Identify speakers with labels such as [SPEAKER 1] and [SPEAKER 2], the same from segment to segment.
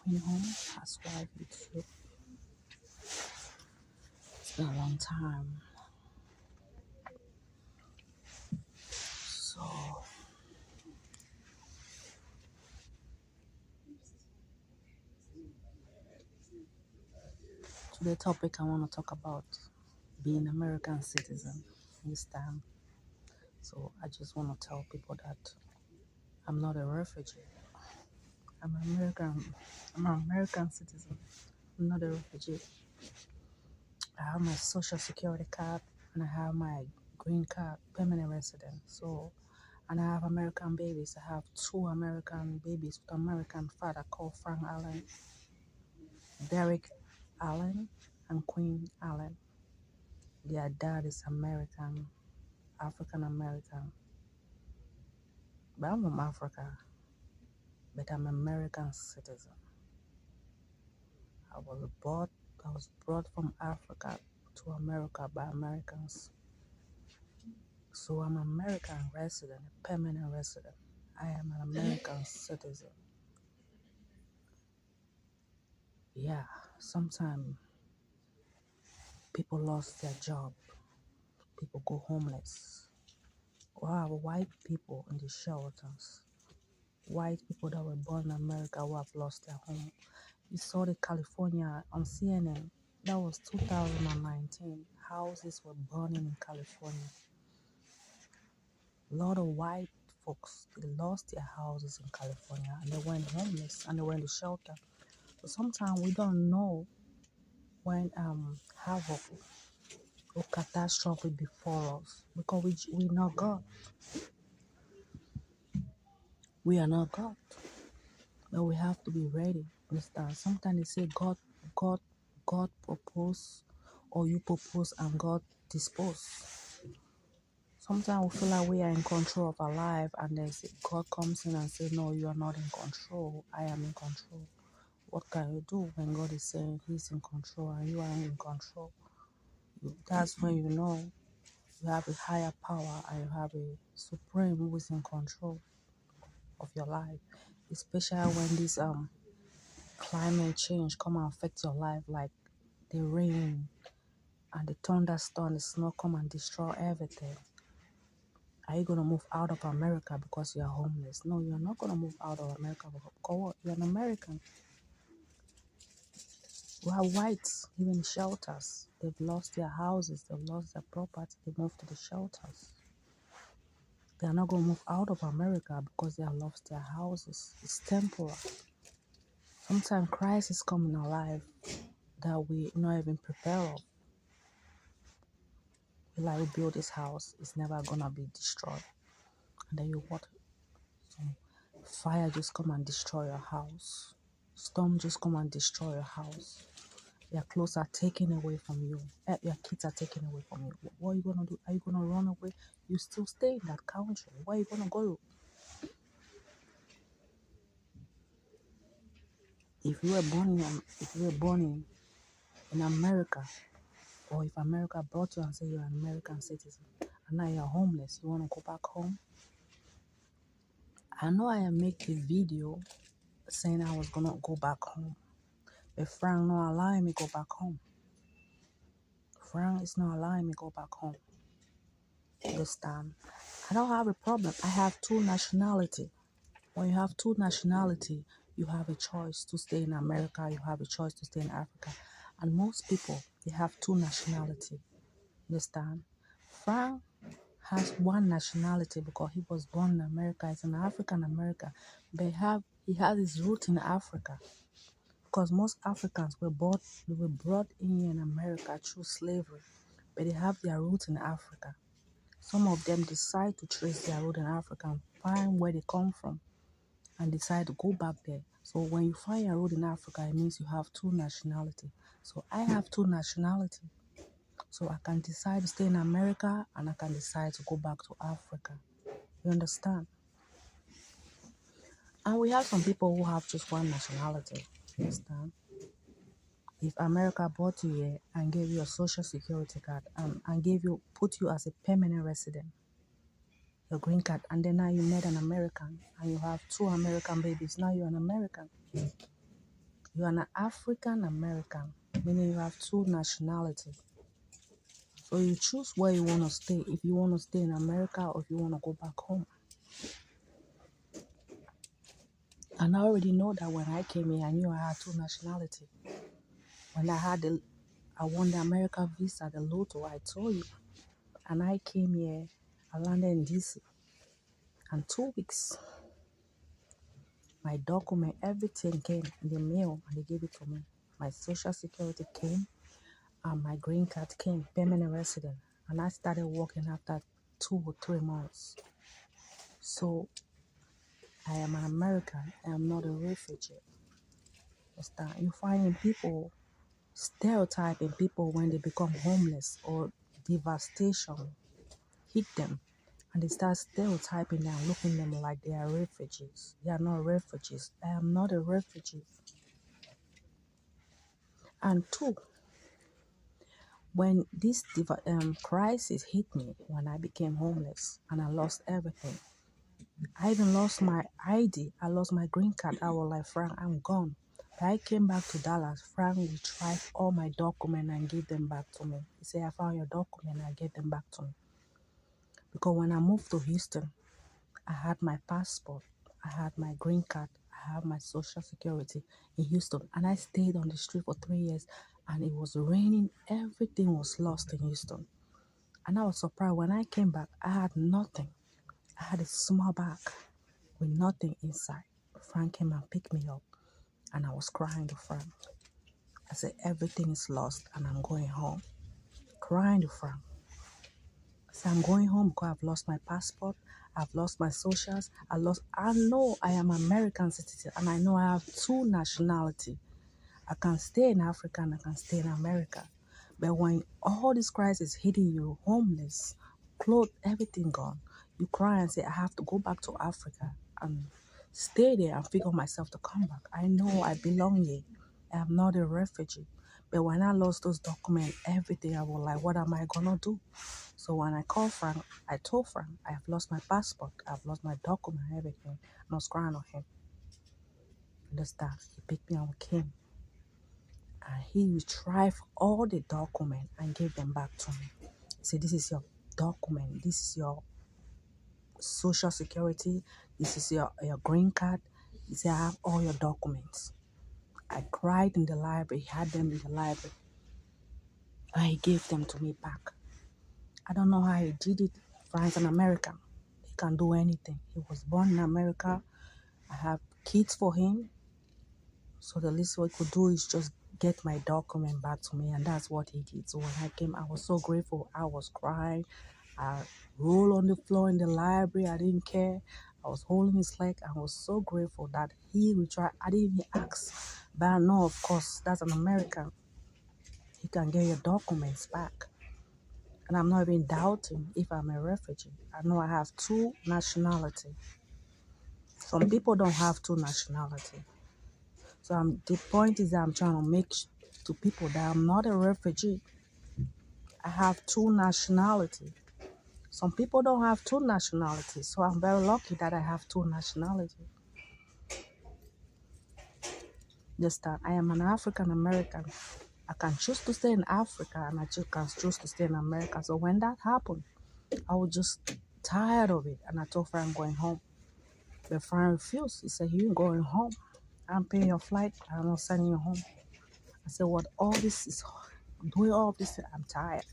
[SPEAKER 1] Queen Home, Housewife YouTube. It's been a long time. So today topic I want to talk about being American citizen this time. So I just want to tell people that I'm not a refugee. I'm an American. I'm an American citizen. I'm not a refugee. I have my social security card and I have my green card, permanent resident. So, and I have American babies. I have two American babies with American father called Frank Allen, Derek Allen, and Queen Allen. Their dad is American, African American. But I'm from Africa, but I'm American citizen. I was brought from Africa to America by Americans. So I'm an American resident, a permanent resident. I am an American citizen. Yeah, sometimes people lost their job. People go homeless. We have white people in the shelters. White people that were born in America who have lost their home. You saw the California on CNN. That was 2019. Houses were burning in California. A lot of white folks, they lost their houses in California and they went homeless and they went to shelter. So sometimes we don't know when havoc or catastrophe befall us because we not God. We are not God. But we have to be ready. Understand? Sometimes they say God propose, or you propose and God dispose. Sometimes we feel like we are in control of our life, and then God comes in and say, "No, you are not in control. I am in control." What can you do when God is saying He's in control and you are in control? That's when you know you have a higher power and you have a supreme who is in control of your life. Especially when this climate change come and affect your life, like the rain and the thunderstorm, the snow come and destroy everything. Are you gonna move out of America because you are homeless? No, you're not gonna move out of America because what? You're an American. We have whites living in shelters. They've lost their houses, they've lost their property, they moved to the shelters. They are not gonna move out of America because they have lost their houses. It's temporal. Sometimes crisis come in our life that we not even prepare of. We like we build this house, it's never gonna be destroyed. And then you what? Some fire just come and destroy your house. Storm just come and destroy your house. Your clothes are taken away from you. Your kids are taken away from you. What are you gonna do? Are you gonna run away? You still stay in that country. Where are you gonna go? If you were born in America, or if America brought you and say you're an American citizen, and now you're homeless, you want to go back home? I know I make a video saying I was gonna go back home, but Frank not allowing me go back home. Frank is not allowing me go back home this time. I don't have a problem. I have two nationality. When you have two nationality, you have a choice to stay in America, you have a choice to stay in Africa. And most people, they have two nationality. Understand? Frank has one nationality because he was born in America. He's an African American, but he has his root in Africa. Because most Africans were brought in America through slavery, but they have their roots in Africa. Some of them decide to trace their root in Africa and find where they come from and decide to go back there. So when you find your root in Africa, it means you have two nationality. So I have two nationality. So I can decide to stay in America and I can decide to go back to Africa. You understand? And we have some people who have just one nationality. You understand? If America brought you here and gave you a social security card and put you as a permanent resident, your green card, and then now you met an American and you have two American babies, now you're an American. You are an African American, meaning you have two nationalities. So you choose where you want to stay. If you want to stay in America or if you want to go back home. And I already know that when I came here, I knew I had two nationalities. When I won the America visa, the lotto, I told you. And I came here, I landed in DC. And 2 weeks, my document, everything came in the mail and they gave it to me. My social security came and my green card came, permanent resident. And I started working after 2 or 3 months. So I am an American. I am not a refugee. Understand? You find people stereotyping people when they become homeless or devastation hit them and they start stereotyping them, looking at them like they are refugees. They are not refugees. I am not a refugee. And two, when this crisis hit me, when I became homeless and I lost everything, I even lost my ID. I lost my green card. I was like, Frank, I'm gone. But I came back to Dallas. Frank retrieved all my documents and gave them back to me. He said, I found your document and I gave them back to me. Because when I moved to Houston, I had my passport. I had my green card. I had my social security in Houston. And I stayed on the street for 3 years. And it was raining. Everything was lost in Houston. And I was surprised when I came back, I had nothing. I had a small bag with nothing inside. Frank came and picked me up and I was crying to Frank. I said, everything is lost and I'm going home. Crying to Frank. I said, I'm going home because I've lost my passport. I've lost my socials. I know I am American citizen and I know I have two nationalities. I can stay in Africa and I can stay in America. But when all this crisis hitting you, homeless, clothes, everything gone, you cry and say, I have to go back to Africa and stay there and figure myself to come back. I know I belong here. I am not a refugee. But when I lost those documents, everything, I was like, what am I going to do? So when I called Frank, I told Frank, I have lost my passport. I've lost my document, everything. And I was crying on him. Understand? He picked me and we came. And he retrieved all the documents and gave them back to me. He said, this is your document. This is your social security. This is your green card. He said, I have all your documents. I cried in the library. He had them in the library. And he gave them to me back. I don't know how he did it. Frank's an American. He can do anything. He was born in America. I have kids for him. So the least what he could do is just get my document back to me, and that's what he did. So when I came, I was so grateful. I was crying. I rolled on the floor in the library. I didn't care. I was holding his leg. I was so grateful that he retrieved. I didn't even ask. But I know, of course, that's an American. He can get your documents back. And I'm not even doubting if I'm a refugee. I know I have two nationalities. Some people don't have two nationalities. So the point is that I'm trying to make to people that I'm not a refugee. I have two nationalities. Some people don't have two nationalities. So I'm very lucky that I have two nationalities. Just that I am an African American. I can choose to stay in Africa and I can choose to stay in America. So when that happened, I was just tired of it. And I told Frank I'm going home. But Frank refused. He said, you ain't going home. I'm paying your flight. I'm not sending you home. I said, what all this is, doing all this, I'm tired.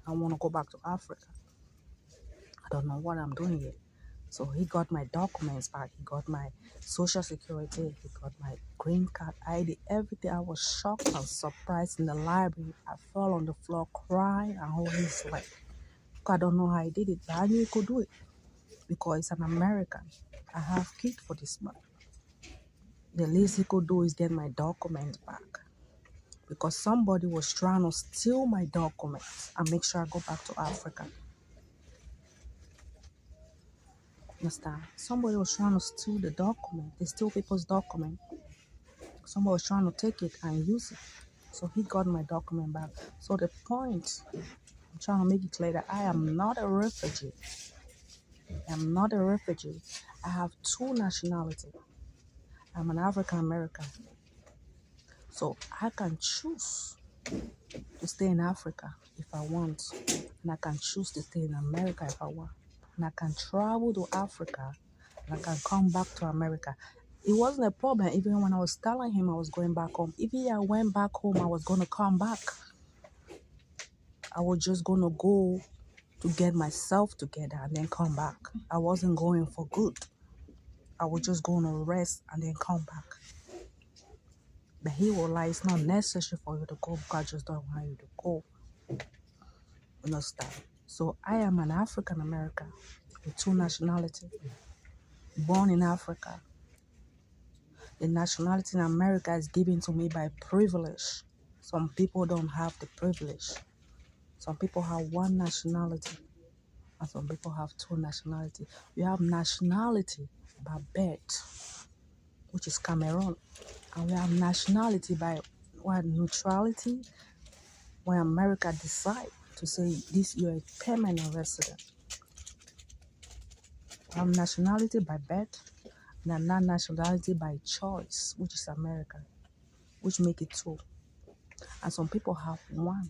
[SPEAKER 1] I want to go back to Africa. I don't know what I'm doing here. So he got my documents back. He got my social security. He got my green card, ID, everything. I was shocked and surprised in the library. I fell on the floor crying and holding his leg. I don't know how he did it, but I knew he could do it because he's an American. I have kids for this man. The least he could do is get my documents back. Because somebody was trying to steal my documents and make sure I go back to Africa. Understand? Somebody was trying to steal the document. They steal people's document. Somebody was trying to take it and use it. So he got my document back. So the point, I'm trying to make it clear that I am not a refugee. I am not a refugee. I have two nationalities. I'm an African American. So I can choose to stay in Africa if I want, and I can choose to stay in America if I want. And I can travel to Africa, and I can come back to America. It wasn't a problem even when I was telling him I was going back home. If I went back home, I was going to come back. I was just going to go to get myself together and then come back. I wasn't going for good. I was just going to rest and then come back. But he was like, it's not necessary for you to go because I just don't want you to go. Understand? So I am an African American with two nationalities, born in Africa. The nationality in America is given to me by privilege. Some people don't have the privilege. Some people have one nationality, and some people have two nationalities. We have nationality by birth, which is Cameroon, and we have nationality by neutrality, when America decide to say this, you're a permanent resident. We have nationality by birth, and not nationality by choice, which is America, which make it two. And some people have one.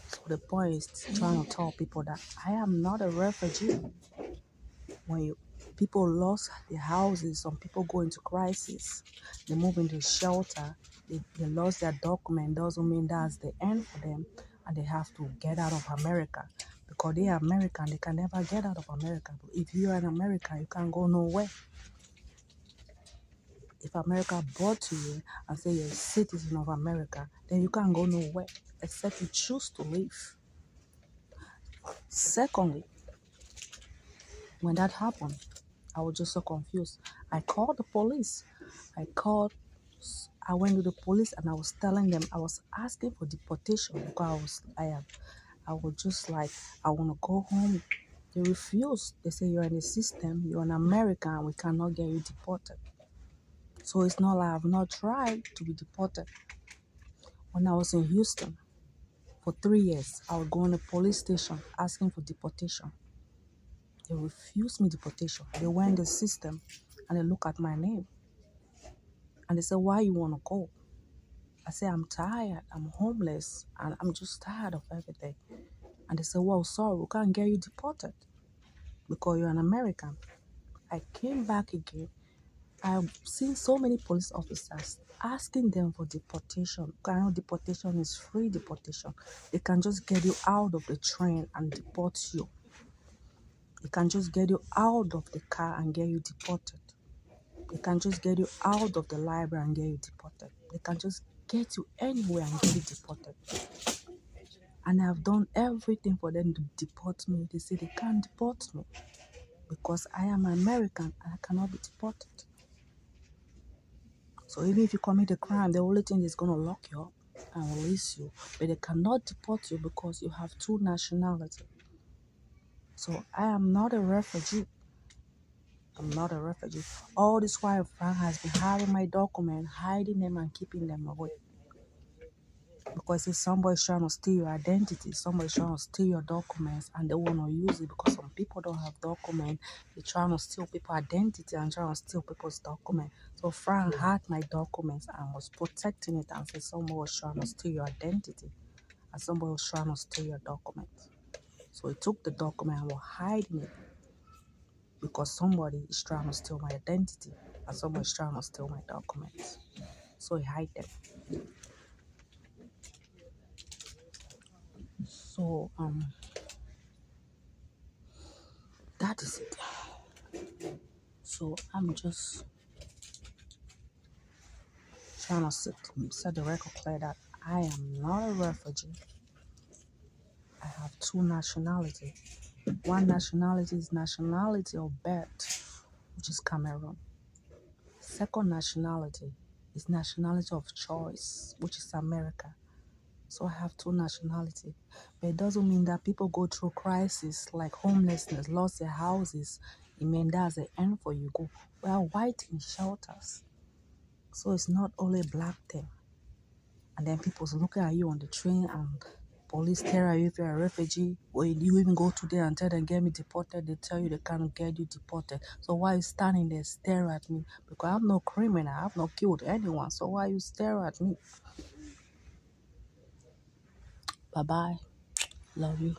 [SPEAKER 1] So the point is trying to tell people that I am not a refugee. When people lost their houses, some people go into crisis, they move into shelter, they lost their document, doesn't mean that's the end for them, and they have to get out of America. Because they are American, they can never get out of America. But if you are an American, you can't go nowhere. If America brought you and say you're a citizen of America, then you can't go nowhere except you choose to leave. Secondly, when that happened, I was just so confused. I called the police. I went to the police and I was telling them, I was asking for deportation because I was just like, I want to go home. They refused. They say, you're in the system, you're an American, and we cannot get you deported. So it's not like I've not tried to be deported. When I was in Houston for 3 years, I would go in the police station asking for deportation. They refused me deportation. They went in the system and they look at my name. And they said, why you want to go? I said, I'm tired. I'm homeless. And I'm just tired of everything. And they said, well, sorry, we can't get you deported because you're an American. I came back again. I've seen so many police officers asking them for deportation. I know deportation is free deportation. They can just get you out of the train and deport you. They can just get you out of the car and get you deported. They can just get you out of the library and get you deported. They can just get you anywhere and get you deported. And I've done everything for them to deport me. They say they can't deport me because I am American and I cannot be deported. So even if you commit a crime, the only thing is going to lock you up and release you. But they cannot deport you because you have two nationalities. So I am not a refugee. I'm not a refugee. All this while, Frank has been having my documents, hiding them and keeping them away. Because if somebody's trying to steal your identity, somebody's trying to steal your documents and they want to use it because some people don't have documents. They're trying to steal people's identity and trying to steal people's documents. So Frank had my documents and was protecting it and said somebody was trying to steal your identity and somebody was trying to steal your documents. So he took the document and was hiding it because somebody is trying to steal my identity and somebody is trying to steal my documents. So he hid them. So that is it. So I'm just trying to set the record clear that I am not a refugee. I have two nationalities. One nationality is nationality of birth, which is Cameroon. Second nationality is nationality of choice, which is America. So I have two nationalities. But it doesn't mean that people go through crisis like homelessness, lost their houses. It means that's the end for you. Go. We are white in shelters. So it's not only a black thing. And then people's looking at you on the train and Police tell you if you're a refugee, or you even go to there and tell them get me deported, they tell you they can't get you deported. So why you standing there stare at me? Because I'm no criminal, I've not killed anyone. So why you stare at me? Bye bye. Love you.